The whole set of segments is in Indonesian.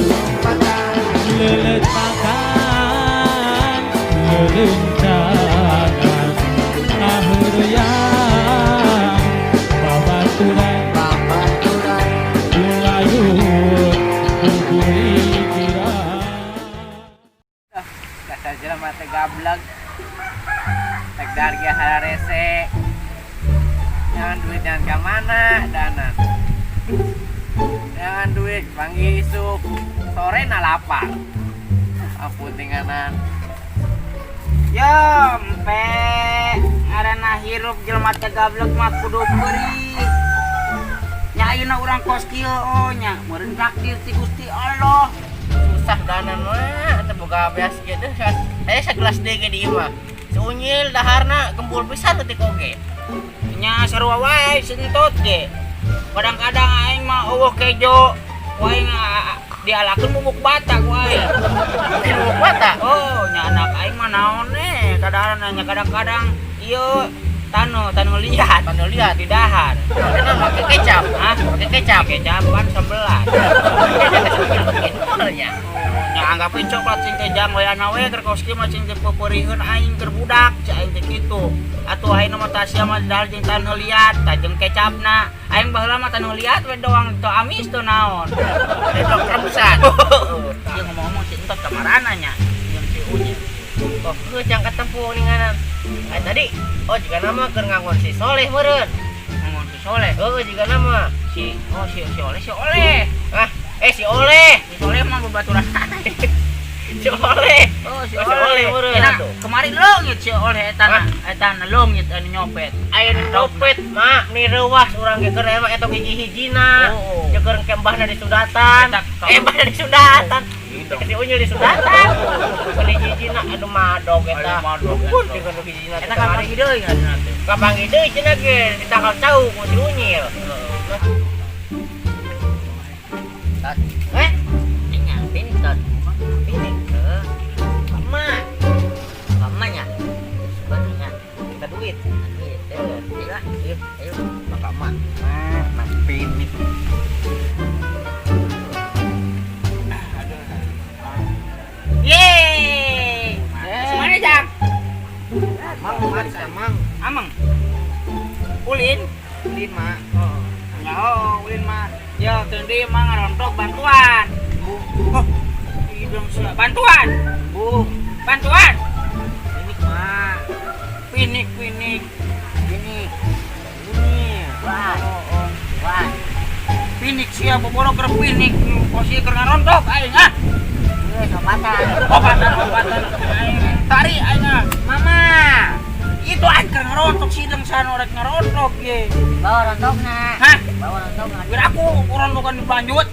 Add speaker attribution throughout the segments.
Speaker 1: lompatan leletakan lelencangan akhir yang babaturan layut kuburi kira
Speaker 2: kasar jelema teh gablek tek darga hararese jangan duit jangan ke mana danan jangan duit panggil isuk sore na lapar ampun tinganan
Speaker 3: yo empe arana hirup jelema teh gablek mah kudu beuri nya ayeuna urang kos kieu nya meureun takdir ti Gusti Allah
Speaker 2: susah danan mah teu boga beas kieu teh aya sagelas deui ge di imah sunyil daharna gembul pisan teh koge
Speaker 3: nya sarua wae sentut ge kadang-kadang aing mah eueuh kejo wae dialakeun bubuk batak wae
Speaker 2: bubuk batak
Speaker 3: oh nya anak aing mah naon kadang-kadang ieu tanu liat di dahar
Speaker 2: kenapa pakai kecap pakai kecap
Speaker 3: kecapan sembelan
Speaker 2: ya
Speaker 3: nya anggap coklat sing teh jang we ana we keur kos kieu mah sing teh pepeurieun aing keur budak cai aing teh kitu atuh ayeuna mah tasya mah dahar jeung tanu liat tah jeung kecapna aing baheula mah tanu liat we doang teu amis teu naon
Speaker 2: redok rebusan
Speaker 3: ieu ngomong-ngomong si entot kamarana nya jeung si Unyil
Speaker 2: oh geus ketemu ninganan tadi oh jika nama keur ngangon si Soleh meureun
Speaker 3: ngomong si Soleh
Speaker 2: jika nama
Speaker 3: si Oleh
Speaker 2: si Oleh
Speaker 3: mah babaturan
Speaker 2: si Oleh
Speaker 3: si Oleh
Speaker 2: meureun
Speaker 3: kemarin leungit si Oleh eta leungit anu nyopet
Speaker 2: aya nyopet mak ni reuwas urang ge keur emang eta hiji-hijina jeung keur ke mbahna di Sudatan mbahna di Sudatan si Unyil di Sudatan keur hiji-hijina aduh madog eta pun di keur hiji-hijina
Speaker 3: eta kapan deui ngaranna teh
Speaker 2: kapan deui cenah ge di tanggal cau ku si Unyil
Speaker 3: ini tot
Speaker 2: ini
Speaker 3: mamanya sebenarnya
Speaker 2: kita duit
Speaker 3: ayo
Speaker 2: maka mak mas pinik
Speaker 3: yeay semuanya jam amang ulin
Speaker 2: mak
Speaker 3: ulin mah ya tadi mah ngarontok bantuan bantuan bantuan pinik wah pinik sia bobolok keur pinik posisi keur ngarontok aing obatan aing tari aing mama itu aing keur ngarontok sideng sana rek ngarontok ge
Speaker 4: bawa rontokna
Speaker 3: biar aku rontokan dilanjut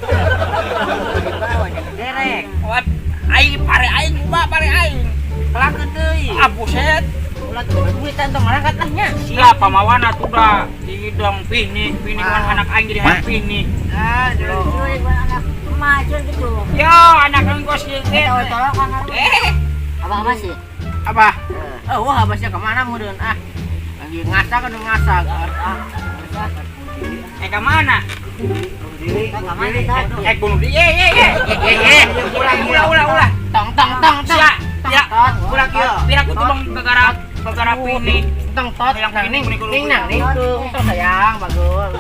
Speaker 4: bawa jadi derek
Speaker 3: aing pare aing kelakeun deui buset
Speaker 4: ulah duitan tong ngangkat nahnya
Speaker 3: siapa mawana tuh dah hidang pinik anak aing jadi anak pinik
Speaker 4: cuy anak maju gitu
Speaker 3: yo anak engkos ge
Speaker 4: tolong kan apa sih
Speaker 3: apa
Speaker 2: wah abasnya kemana meureun lagi ngasak
Speaker 3: kemana bunuh diri ulah
Speaker 2: tong
Speaker 3: ya ulah kieu pira ku tuh bang gegara pinik
Speaker 2: tong tot
Speaker 3: yang pinik
Speaker 2: ning tong sayang bagus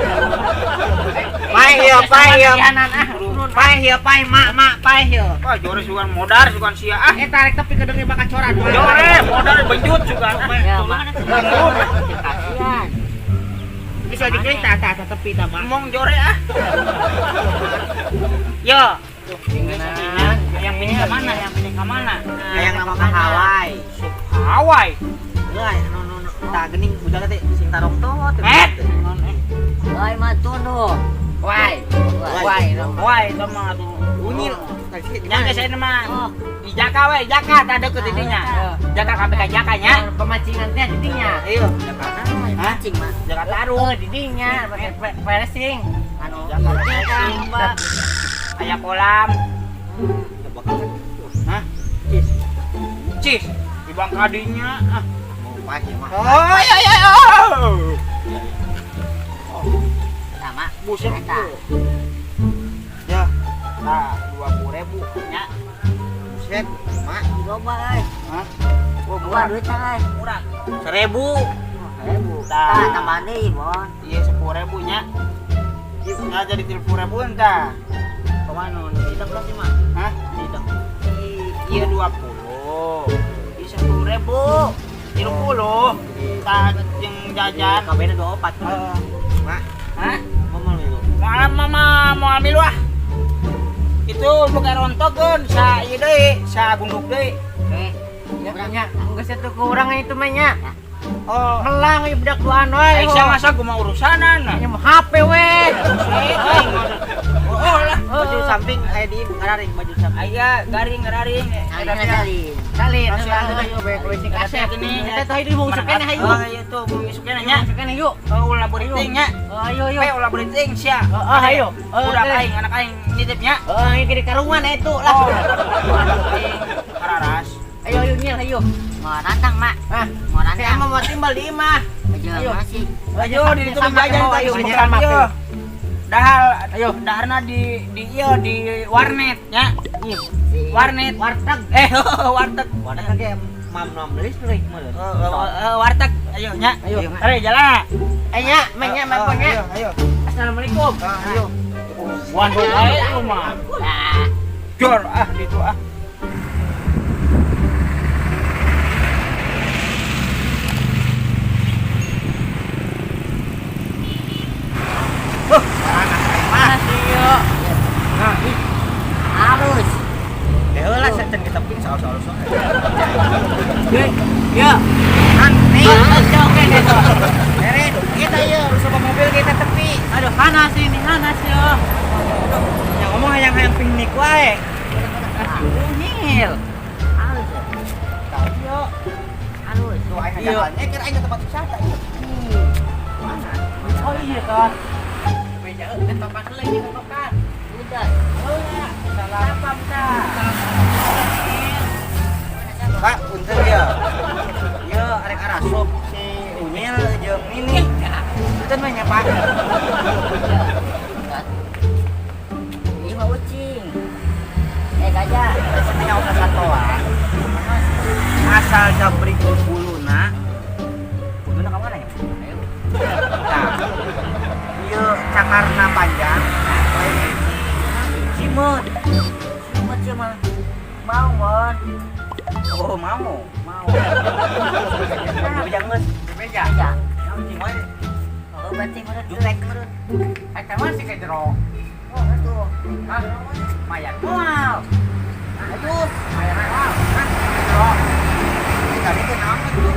Speaker 2: pai hieu
Speaker 3: wah jore sugan modar sugan sia
Speaker 2: eta rek tapi kedeung bakal coran
Speaker 3: jore modar benjut sugan
Speaker 4: kasihan
Speaker 2: bisa dikeun tata tepi tah
Speaker 3: ngomong jore yo yang pinik ke mana
Speaker 2: yang nama ka Hawaii tak gening budak teh sing tarong tot
Speaker 4: wai matun tuh
Speaker 2: wai
Speaker 3: sama tuh
Speaker 2: Unyil
Speaker 3: yang ke saya mah di Jaka tak deket didinya Jaka KPK Jakanya
Speaker 2: pemacingan teh didinya ayo
Speaker 4: mancing mah
Speaker 2: Jaka taruh didinya pakai peresing
Speaker 4: anu
Speaker 3: aya kolam cis di bangkadinya
Speaker 2: pasti mah
Speaker 3: oh ya
Speaker 4: sama
Speaker 3: buset
Speaker 4: eta
Speaker 2: ya
Speaker 3: Nah, 20.000 nya.
Speaker 2: Buset, mak.
Speaker 4: Coba euy.
Speaker 3: Hah?
Speaker 4: Oh, gua duitnya euy.
Speaker 3: Murah. 1.000.
Speaker 4: 1000.
Speaker 3: Tah.
Speaker 4: Tah tambah deui, Bon.
Speaker 3: Iya 10.000 nya. Nah, jadi 30.000 entah.
Speaker 2: Kemana? Tidak belum sih, mak.
Speaker 3: Hah?
Speaker 2: Tidak.
Speaker 3: Iya 20. Iya 10.000. 30. Tak yang jajan.
Speaker 2: Kabehna 24. Mak,
Speaker 3: Hah?
Speaker 2: ngomong lu.
Speaker 3: Malam mama mau ambil wah. Itu bukan rontokeun sa ieu deui, sa gunduk deui.
Speaker 4: Oke.
Speaker 2: Ya nya, geus atuh kurang itu mah nya.
Speaker 3: Oh,
Speaker 2: Melang ieu budak duaan we.
Speaker 3: Aisyah masa gua mau urusanan.
Speaker 2: Nya mah HP we.
Speaker 3: Oh lah.
Speaker 2: Baju samping aya di ngararing baju samping.
Speaker 3: Aya garing garing.
Speaker 4: Salin.
Speaker 2: Salin,
Speaker 3: Masih
Speaker 2: salin
Speaker 3: ada.
Speaker 2: ayo bae kowe sing
Speaker 3: Kasih
Speaker 2: kasih
Speaker 3: gini.
Speaker 2: Kita teh di bung sukeun hayu.
Speaker 3: Oh, iya tuh bumi sukeun nya.
Speaker 2: Sukeun yuk.
Speaker 3: Oh, ulah beriting nya.
Speaker 2: Ayo ayo.
Speaker 3: We ulah beriting sia.
Speaker 2: Ayo.
Speaker 3: Udah aing anak aing nitipnya.
Speaker 2: Ayo gede karungan itu
Speaker 3: Oh,
Speaker 2: lah.
Speaker 3: Hararas.
Speaker 2: Ayo ayo nyel ayo.
Speaker 4: Mau rantang, Mak.
Speaker 2: Ah,
Speaker 4: Mau
Speaker 2: saya
Speaker 4: rantang.
Speaker 2: mah mau timbal di imah.
Speaker 4: Ayo masih.
Speaker 3: Ayo di situ
Speaker 2: Sama
Speaker 3: jajan
Speaker 2: kamu,
Speaker 3: tadi
Speaker 2: ayo,
Speaker 3: sebentar
Speaker 2: jajan
Speaker 3: ayo.
Speaker 2: makan.
Speaker 3: Dahal, ayo daharna di ieu di warnet nya.
Speaker 2: Iya.
Speaker 3: Warnet,
Speaker 2: Warteg.
Speaker 3: warteg.
Speaker 2: Warteg ge mam listrik mah.
Speaker 3: Warteg, ayo nya.
Speaker 2: Ayo.
Speaker 3: Are jalan.
Speaker 2: Nya, nya maponya.
Speaker 3: Ayo.
Speaker 2: Assalamualaikum.
Speaker 3: Ayo.
Speaker 2: Waduh, ayo mah.
Speaker 4: Nah,
Speaker 3: Jor gitu ah.
Speaker 2: Mana sih yuk?
Speaker 4: halus.
Speaker 2: Heula setan kita ping soal-soal.
Speaker 3: Ya.
Speaker 2: Kan nih, oke gitu. Eren, kita yuk, rusuh mobil kita tepi. Aduh, panas ini, panas yuk. Yang ngomong hayang-hayang piknik wae. Nyil.
Speaker 4: Halus.
Speaker 2: Tahu yuk.
Speaker 4: Halus.
Speaker 2: Tuh aing jalannya kira aing ke tempat wisata yuk. Mana? Oh iya kan. Beja euy, tempat lagi ke tempat.
Speaker 4: Udah.
Speaker 2: Oh ya, salam dah. Pak, punten ya. Ya, arek arasup si Unyil jeung ini. Punten mah nya, Pak.
Speaker 4: Ini mah ucing. Gajah.
Speaker 2: Resepnya udah satoa. Asal jabri buluna. Buluna ka mana ya? Nah. Ieu cakarna panjang. Simut.
Speaker 4: Simut sih mah. Mau, Bon.
Speaker 2: Oh, mau. Beja geus. Beja.
Speaker 4: Aja.
Speaker 2: Cing wae.
Speaker 4: Oh, berarti menurut
Speaker 2: Jutek.
Speaker 4: menurut.
Speaker 2: Eta mah si jero.
Speaker 4: Oh, itu.
Speaker 2: Hah? Mayat mual. Aduh, mayat mual. Hah? Jero. Ini tadi teh naon tuh?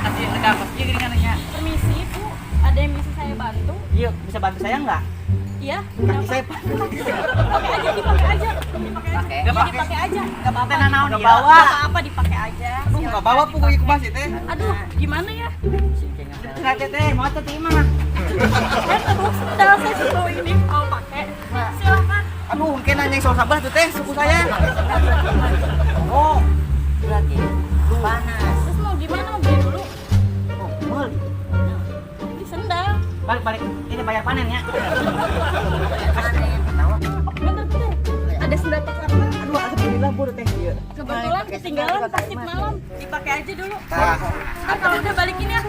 Speaker 2: Kasih ada apa sih gini
Speaker 5: Permisi Bu, ada yang bisa saya bantu?
Speaker 2: Iya, bisa bantu saya nggak?
Speaker 5: Iya,
Speaker 2: Kaki saya
Speaker 5: dipakai aja, dipakai aja, dipakai aja,
Speaker 4: Pakai.
Speaker 5: ya, dipakai aja, nggak apa-apa,
Speaker 2: Teh nanaon Nggak
Speaker 5: Nggak
Speaker 2: bawa.
Speaker 5: apa-apa, dipakai aja.
Speaker 2: Aduh, nggak bawa
Speaker 5: Silakan
Speaker 2: pun gue
Speaker 5: dipakai.
Speaker 2: ikut teh.
Speaker 5: Aduh, gimana ya?
Speaker 2: Nggak teh, mau teh terima.
Speaker 5: Saya terus sendal saya suruh ini mau pakai. Silakan.
Speaker 2: Aduh, mungkin nanya yang salah tuh teh, suku saya. Oh,
Speaker 4: Lagi. Panas.
Speaker 5: Terus mau gimana? Mau beli dulu?
Speaker 2: mal.
Speaker 5: Beli sendal.
Speaker 2: Balik, ini bayar panen ya.
Speaker 5: Bentar, bentar. Ada sendal pakarna.
Speaker 2: Aduh, alhamdulillah bu teh. Iya.
Speaker 5: Kebetulan ketinggalan pas tip malam. Dipakai aja dulu.
Speaker 2: Nah,
Speaker 5: Ntar kalau udah balikin ya.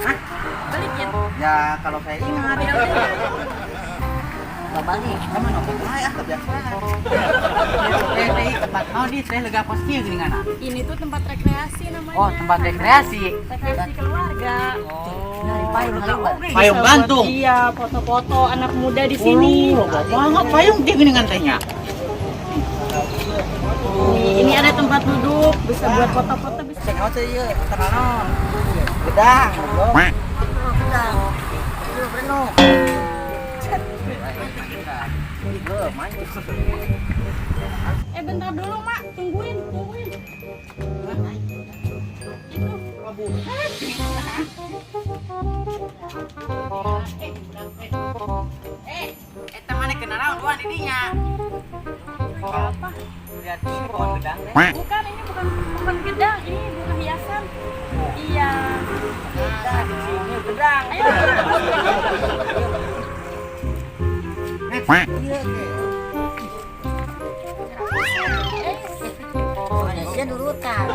Speaker 5: Balikin.
Speaker 2: ya kalau saya ingat.
Speaker 5: Ya udah.
Speaker 4: Gak balik.
Speaker 2: Sama nongkrong aja, kebiasaan. Teh, tempat mau di teh lega posnya gini ngana.
Speaker 5: Ini tuh tempat rekreasi namanya.
Speaker 2: Oh, tempat rekreasi.
Speaker 5: Rekreasi keluarga.
Speaker 4: Nyari payung ngaliwat.
Speaker 2: Payung gantung.
Speaker 5: Iya, foto-foto anak muda di sini.
Speaker 2: Banget payung dia gini ngantenya.
Speaker 5: Ini ada tempat duduk, bisa buat foto-foto bisa.
Speaker 2: Cek out ya, terang. Gedang, goblok.
Speaker 4: Penuh.
Speaker 5: Bentar dulu, Mak. Tungguin. Itu.
Speaker 2: Eta mana kenal dua didinya.
Speaker 5: Apa?
Speaker 3: Lihat ini pohon gedang deh.
Speaker 5: Bukan, ini bukan gedang, ini bunga hiasan. Iya.
Speaker 3: Nah, di sini gedang.
Speaker 5: Ayo.
Speaker 3: Iya,
Speaker 4: Manusia nurutan.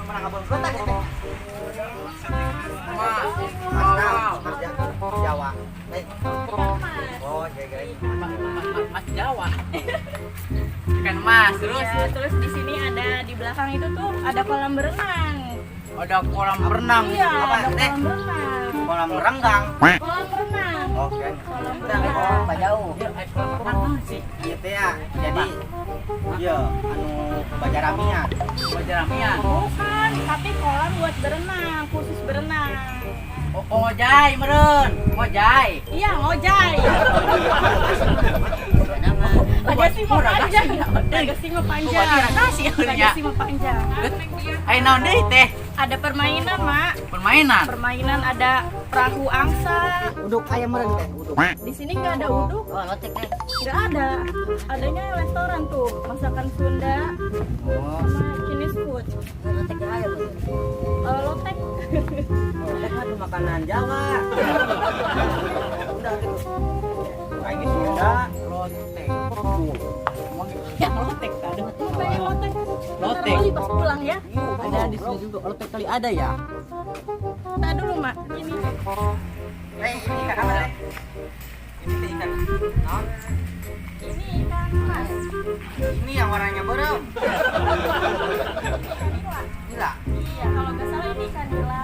Speaker 3: Menang abang kota ya, Teh? Mas Jawa. Oh, Mas Jawa. Ikan mas, terus
Speaker 5: Ya, terus di sini ada di belakang itu tuh ada kolam berenang.
Speaker 3: ada kolam renang.
Speaker 5: Iya,
Speaker 3: Apa,
Speaker 5: ada
Speaker 3: Teh?
Speaker 5: kolam berenang.
Speaker 3: Kolam renggang.
Speaker 5: Kolam berenang.
Speaker 3: Oke.
Speaker 5: Kolam
Speaker 4: Oh,
Speaker 5: berenang.
Speaker 4: Pak Jauh.
Speaker 3: Kolam renang sih. Iya teh ya. Jadi iya anu bajaramian. Bajaramian.
Speaker 5: Bukan, tapi kolam buat berenang, khusus berenang.
Speaker 3: Oh, ngojai meren. Ngojai.
Speaker 5: Iya, ngojai. Bagasi mah panjang. Bagasi mah panjang. Bagasi mah panjang.
Speaker 3: Ayo naon deui teh?
Speaker 5: Ada permainan, Mak.
Speaker 3: Permainan.
Speaker 5: Permainan ada perahu angsa.
Speaker 3: Uduk ayam meren teh, uduk.
Speaker 5: Di sini nggak ada uduk,
Speaker 4: Oh, lotek nih.
Speaker 5: nggak ada. Adanya restoran tuh, masakan Sunda
Speaker 3: Oh,
Speaker 5: sama Chinese food.
Speaker 4: Lotek aja.
Speaker 5: Lotek.
Speaker 3: lotek mah tuh makanan Jawa. Udah gitu. Kayak gitu ada lotek. Tuh.
Speaker 5: Yang lotek tadi. Pengen lotek.
Speaker 3: Lotek.
Speaker 5: Ntar beli pas pulang ya.
Speaker 3: Ada di sini juga. Lotek kali ada ya?
Speaker 5: Nah dulu, Mak. Ini.
Speaker 3: Ini ikan apa teh? Ini teh ikan. Non.
Speaker 5: Ini ikan mas.
Speaker 3: Ini yang warnanya berem. Gila.
Speaker 5: Iya, kalau nggak salah ini ikan nila.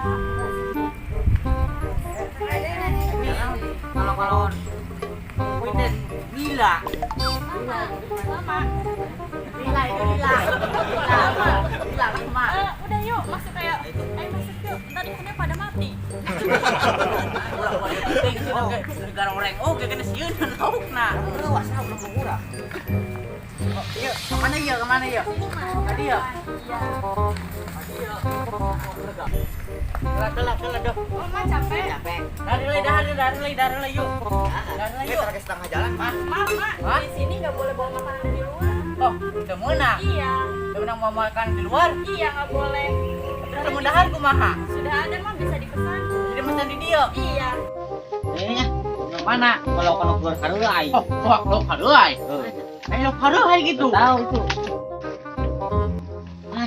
Speaker 3: Kalau Winden gila.
Speaker 5: Lama.
Speaker 3: Gila itu gila.
Speaker 5: Lama.
Speaker 3: Gila lama.
Speaker 5: Udah yuk, masuk kayak. Ayo masuk yuk. Ntar ikannya pada mati.
Speaker 3: Ulah boleh penting sih negara orang. Oh, kena sieun laukna. Luas na belum murah. Iya, kemana ya? Kemana ya? Tadi ya.
Speaker 5: Iya.
Speaker 3: Kelak dong.
Speaker 5: Oh, Mak capek.
Speaker 3: Capek. Dari lay yuk. Dari yuk. Kita setengah jalan, Mas.
Speaker 5: Mak, di sini nggak boleh bawa makanan dari luar.
Speaker 3: Oh, udah menang.
Speaker 5: Iya.
Speaker 3: Udah menang mau makan di luar.
Speaker 5: Iya, nggak boleh.
Speaker 3: Mudah-mudahan kumaha.
Speaker 5: Sudah ada mah bisa dipesan.
Speaker 3: Jadi pesan di dia.
Speaker 5: Iya.
Speaker 3: Kayaknya mana? Kalau keluar karuai. Oh, keluar karuai. Ayo karuai gitu.
Speaker 4: Tahu itu.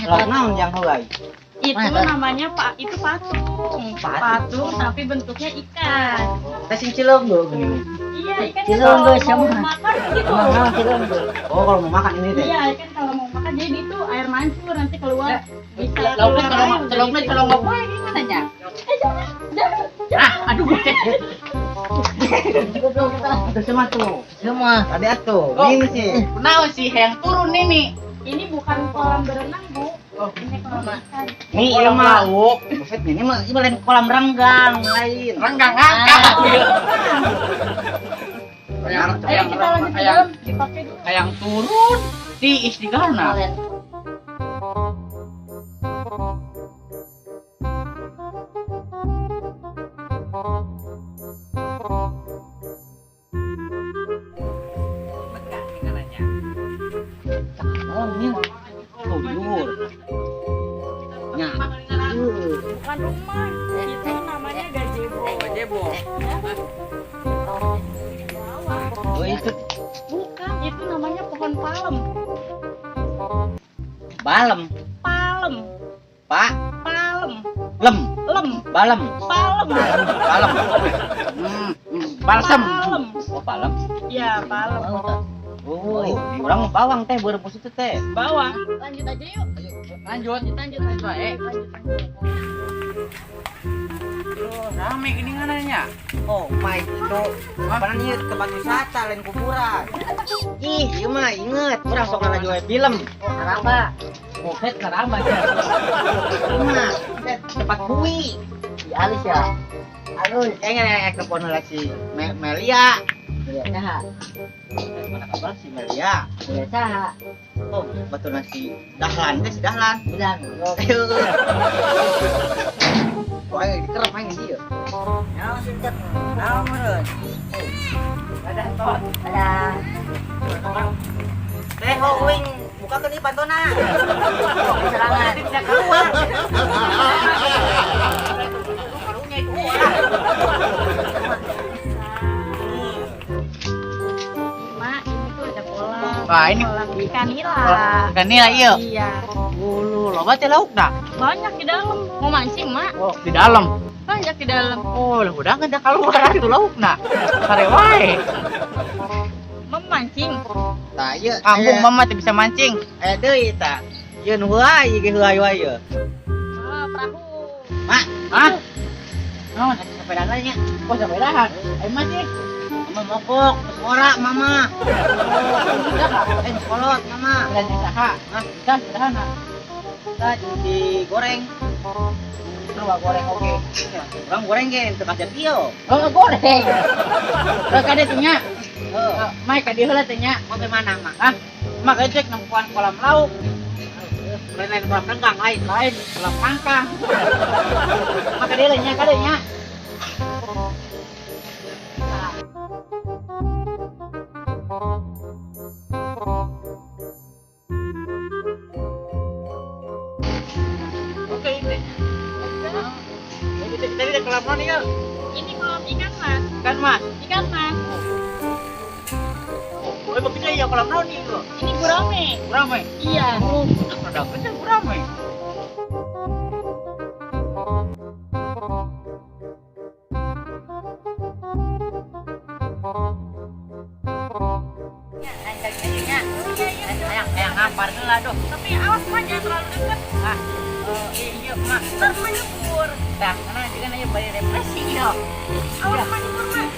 Speaker 3: Lah naon yang karuai?
Speaker 5: Itu namanya itu patung. Patung tapi bentuknya ikan.
Speaker 3: Kasing cilok dong gini.
Speaker 5: Iya, ikan
Speaker 4: Cilok
Speaker 5: kalau
Speaker 4: guys,
Speaker 5: mau
Speaker 4: sama.
Speaker 5: makan gitu.
Speaker 4: Mahal cilok.
Speaker 3: Oh, kalau mau makan ini deh.
Speaker 5: Iya, ikan kalau mau makan jadi itu air mancur nanti keluar. Bisa
Speaker 3: Lauknya
Speaker 5: keluar
Speaker 3: kalau nggak boleh gimana ya?
Speaker 5: jangan.
Speaker 3: Ah, aduh gede. Itu semua tuh.
Speaker 4: Semua.
Speaker 3: Tadi atuh. Ini sih. Kenapa sih yang turun ini?
Speaker 5: Ini bukan kolam berenang, Bu. Ini kolam ikan.
Speaker 3: Ini kolam lauk. Maksudnya ini mah lain kolam renggang lain. Renggang ngangkat.
Speaker 5: Ayo kita lanjut ke dalam, dipakai dulu.
Speaker 3: Yang turun di Istigana. Oh, ini luhur. Nya.
Speaker 5: Bukan rumah, itu namanya gazebo.
Speaker 3: Gazebo.
Speaker 5: Ya. Di bawah.
Speaker 3: Oh, itu
Speaker 5: Bukan, itu namanya pohon palem.
Speaker 3: balem.
Speaker 5: Palem.
Speaker 3: Pak,
Speaker 5: Palem.
Speaker 3: lem,
Speaker 5: Lem.
Speaker 3: balem.
Speaker 5: Palem.
Speaker 3: Palem. Balsem.
Speaker 5: Palem.
Speaker 3: Oh, palem.
Speaker 5: Ya, palem.
Speaker 3: Oh, orang bawang teh berebus itu teh.
Speaker 5: Bawang. Lanjut aja yuk.
Speaker 3: Lanjut.
Speaker 5: Lanjut.
Speaker 3: Rame gini ngananya. Oh, Mike itu apa nih tempat wisata lain kuburan. Ih, ieu mah inget, urang sok ngajual film.
Speaker 4: Oh, Karamba.
Speaker 3: Oh, karamba. Nah, tempat bui.
Speaker 4: Di alis ya.
Speaker 3: Alus, yang telepon lagi Melia.
Speaker 4: Iya, saha.
Speaker 3: Mana kabar si Melia?
Speaker 4: Iya, saha.
Speaker 3: Oh, betul nasi Dahlan teh si Dahlan.
Speaker 4: Bilang,
Speaker 3: Ayo. Wah, dikerep main dia.
Speaker 4: ya sih macet.
Speaker 3: Naon meureun?
Speaker 2: Ada tot.
Speaker 4: Ada.
Speaker 3: Teh uing buka ke di pantona.
Speaker 4: Serangan.
Speaker 2: Bisa keluar. Karunya itu.
Speaker 5: Mak, ini tuh ada kolam.
Speaker 3: Wah, ini
Speaker 5: Kolam ikan nila.
Speaker 3: ikan nila ieu.
Speaker 5: Iya.
Speaker 3: Ulu, loba teh laukna.
Speaker 5: Banyak di dalam. Mau mancing, Mak?
Speaker 3: Oh, di dalam.
Speaker 5: Banyak di dalam.
Speaker 3: Oh, lah udah ngeda keluar atuh laukna. Sare wae.
Speaker 5: Memancing.
Speaker 3: Tah ieu kampung mama teh bisa mancing. Aya deui tah. Ieu nu heuai ge heuai wae ieu.
Speaker 5: Oh, perahu.
Speaker 3: Mak, hah? Naon atuh sapedahan nya? Oh, sapedahan. Ayo mancing. Mama mogok, ora mama. Udah kah? Kolot mama. Dan saha? Hah? Bisa sederhana. Kita digoreng. Coba goreng oke. Orang goreng ge teu kasih tio. Oh, goreng. Teu kade teh nya. Heeh. Mai ka dieu heula teh nya. Oke mana mah? Hah? Mak ecek nang kolam lauk. Lain kolam rengang lain kolam pangkang. Maka dia nya kade nya. Oke ini. Jadi kita kolam mana ya?
Speaker 5: Ini kolam ikan, Mas.
Speaker 3: Kan mas.
Speaker 5: Ikan, Mas.
Speaker 3: Oh, begini ya kolam mana itu?
Speaker 5: Ini gurame.
Speaker 3: Ramai.
Speaker 5: Iya.
Speaker 3: Oh, ada kecil ramai. Yang ngampar heula doh.
Speaker 5: Tapi awas, Mak, jangan terlalu dekat.
Speaker 3: Ah, iya mak.
Speaker 5: Ntar Mak nyebur.
Speaker 3: Dah, karena juga nanya bayar depresi yo.
Speaker 5: Awas, Mak, nyebur, Mak.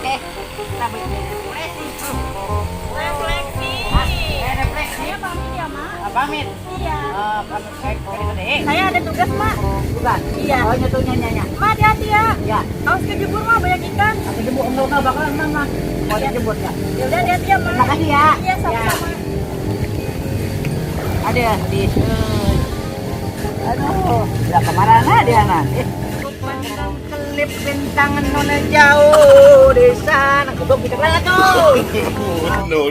Speaker 3: Kita bayar depresi.
Speaker 5: Refleksi.
Speaker 3: Depresi.
Speaker 5: Saya pamit ya, Mak.
Speaker 3: Pamit.
Speaker 5: Iya.
Speaker 3: Pamit baik gede.
Speaker 5: Saya ada tugas, Mak.
Speaker 3: Bukan.
Speaker 5: Iya.
Speaker 3: Oh, nyatunya nyanyi.
Speaker 5: Mak, hati-hati ya.
Speaker 3: Ya.
Speaker 5: Awas kejebur, Mak, banyak ikan.
Speaker 3: Aku jemput enggak bakalan mama. Mau dijemput ya.
Speaker 5: Ya udah, hati-hati ya, Mak.
Speaker 3: Makasih ya.
Speaker 5: Iya, sama-sama.
Speaker 3: Ada di. Aduh, udah kemana dia nan? Pandang kelip bentangan nona jauh di sana. Goblok kita lagi tuh.
Speaker 6: No.